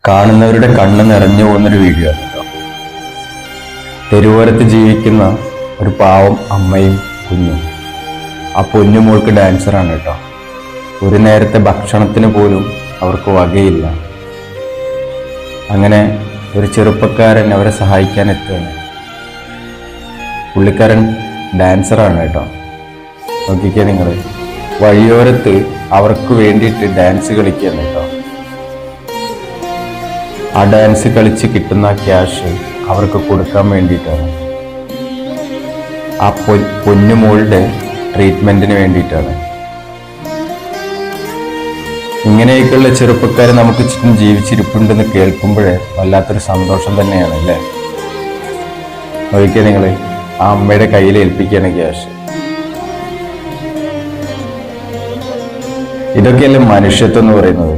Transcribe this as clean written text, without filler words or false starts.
കാണുന്നവരുടെ കണ്ണ് നിറഞ്ഞു പോകുന്നൊരു വീഡിയോ ആണ് കേട്ടോ. തെരുവോരത്ത് ജീവിക്കുന്ന ഒരു പാവം അമ്മയും കുഞ്ഞും. ആ പൊന്നുമോൾക്ക് ഡാൻസറാണ് കേട്ടോ. ഒരു നേരത്തെ ഭക്ഷണത്തിന് പോലും അവർക്ക് വകയില്ല. അങ്ങനെ ഒരു ചെറുപ്പക്കാരൻ അവരെ സഹായിക്കാൻ എത്തുകയാണ്. പുള്ളിക്കാരൻ ഡാൻസറാണ് കേട്ടോ. നോക്കിക്കേ നിങ്ങൾ, വഴിയോരത്ത് അവർക്ക് വേണ്ടിയിട്ട് ഡാൻസ് കളിക്കുകയാണ് കേട്ടോ. ആ ഡാൻസ് കളിച്ച് കിട്ടുന്ന ക്യാഷ് അവർക്ക് കൊടുക്കാൻ വേണ്ടിയിട്ടാണ്. ആ പൊന്നുമോളുടെ ട്രീറ്റ്മെന്റിന് വേണ്ടിയിട്ടാണ്. ഇങ്ങനെയൊക്കെയുള്ള ചെറുപ്പക്കാർ നമുക്ക് ചുറ്റും ജീവിച്ചിരിപ്പുണ്ടെന്ന് കേൾക്കുമ്പോഴേ വല്ലാത്തൊരു സന്തോഷം തന്നെയാണ് അല്ലേ. നോക്കിയാൽ നിങ്ങൾ, ആ അമ്മയുടെ കയ്യിൽ ഏൽപ്പിക്കുകയാണ് ക്യാഷ്. ഇതൊക്കെയല്ലേ മനുഷ്യത്വം എന്ന് പറയുന്നത്.